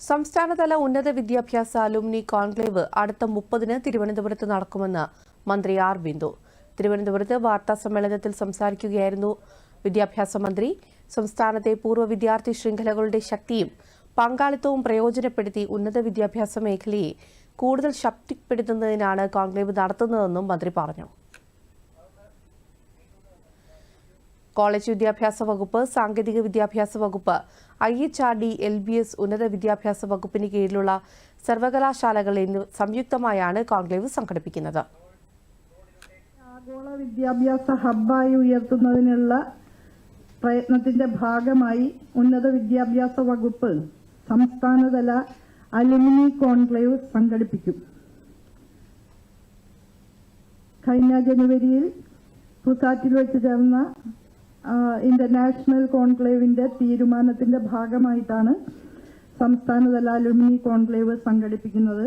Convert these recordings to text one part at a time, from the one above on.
സംസ്ഥാനതല ഉന്നത വിദ്യാഭ്യാസ അലുമിനി കോൺക്ലേവ് അടുത്ത 30-ന് തിരുവനന്തപുരത്ത് നടക്കുമെന്ന് മന്ത്രി ആർ ബിന്ദു. തിരുവനന്തപുരത്ത് വാർത്താസമ്മേളനത്തിൽ സംസാരിക്കുകയായിരുന്നു വിദ്യാഭ്യാസ മന്ത്രി. സംസ്ഥാനത്തെ പൂർവ്വ വിദ്യാർത്ഥി ശൃംഖലകളുടെ ശക്തിയും പങ്കാളിത്തവും പ്രയോജനപ്പെടുത്തി ഉന്നത വിദ്യാഭ്യാസ മേഖലയെ കൂടുതൽ ശക്തിപ്പെടുത്തുന്നതിനാണ് കോൺക്ലേവ് നടത്തുന്നതെന്നും മന്ത്രി പറഞ്ഞു. കോളേജ് വിദ്യാഭ്യാസ വകുപ്പ്, സാങ്കേതിക വിദ്യാഭ്യാസ വകുപ്പ്, IHRD, LBS, ഉന്നത വിദ്യാഭ്യാസ വകുപ്പിന് കീഴിലുള്ള സർവകലാശാലകൾ എന്നിവ സംയുക്തമായാണ് കോൺക്ലേവ് സംഘടിപ്പിക്കുന്നത്. ആഗോള വിദ്യാഭ്യാസ ഹബ്ബായി ഉയർത്തുന്നതിനുള്ള പ്രയത്നത്തിന്റെ ഭാഗമായി ഉന്നത വിദ്യാഭ്യാസ വകുപ്പ് സംസ്ഥാനതല അലുമിനി കോൺക്ലേവ് സംഘടിപ്പിക്കും. കഴിഞ്ഞ ജനുവരിയിൽ പുസാറ്റിൽ വെച്ച് ചേർന്ന ഇന്റർനാഷണൽ കോൺക്ലേവിന്റെ തീരുമാനത്തിന്റെ ഭാഗമായിട്ടാണ് സംസ്ഥാനതല അലുമിനി കോൺക്ലേവ് സംഘടിപ്പിക്കുന്നത്.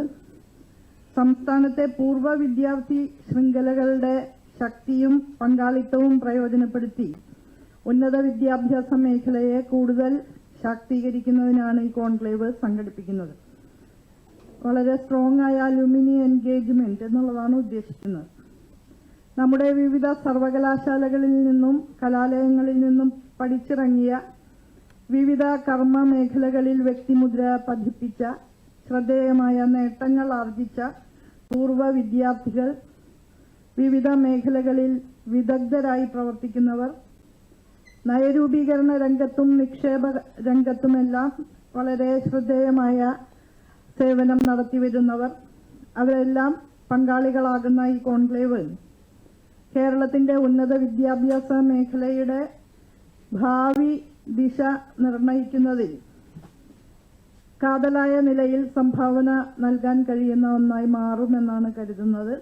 സംസ്ഥാനത്തെ പൂർവ്വ വിദ്യാർത്ഥി ശൃംഖലകളുടെ ശക്തിയും പങ്കാളിത്തവും പ്രയോജനപ്പെടുത്തി ഉന്നത വിദ്യാഭ്യാസ മേഖലയെ കൂടുതൽ ശാക്തീകരിക്കുന്നതിനാണ് ഈ കോൺക്ലേവ് സംഘടിപ്പിക്കുന്നത്. വളരെ സ്ട്രോങ് ആയ അലുമിനി എൻഗേജ്മെന്റ് എന്നുള്ളതാണ് ഉദ്ദേശിക്കുന്നത്. നമ്മുടെ വിവിധ സർവകലാശാലകളിൽ നിന്നും കലാലയങ്ങളിൽ നിന്നും പഠിച്ചിറങ്ങിയ വിവിധ കർമ്മ മേഖലകളിൽ വ്യക്തിമുദ്ര പതിപ്പിച്ച ശ്രദ്ധേയമായ നേട്ടങ്ങൾ ആർജിച്ച പൂർവ്വ വിദ്യാർത്ഥികൾ, വിവിധ മേഖലകളിൽ വിദഗ്ധരായി പ്രവർത്തിക്കുന്നവർ, നയരൂപീകരണ രംഗത്തും നിക്ഷേപ രംഗത്തുമെല്ലാം വളരെ ശ്രദ്ധേയമായ സേവനം നടത്തിവരുന്നവർ, അവരെല്ലാം പങ്കാളികളാകുന്ന ഈ കോൺക്ലേവ് കേരളത്തിന്റെ ഉന്നത വിദ്യാഭ്യാസ മേഖലയുടെ ഭാവി ദിശ നിർണയിക്കുന്നതിൽ കാതലായ നിലയിൽ സംഭാവന നൽകാൻ കഴിയുന്ന ഒന്നായി മാറുമെന്നാണ് കരുതുന്നത്.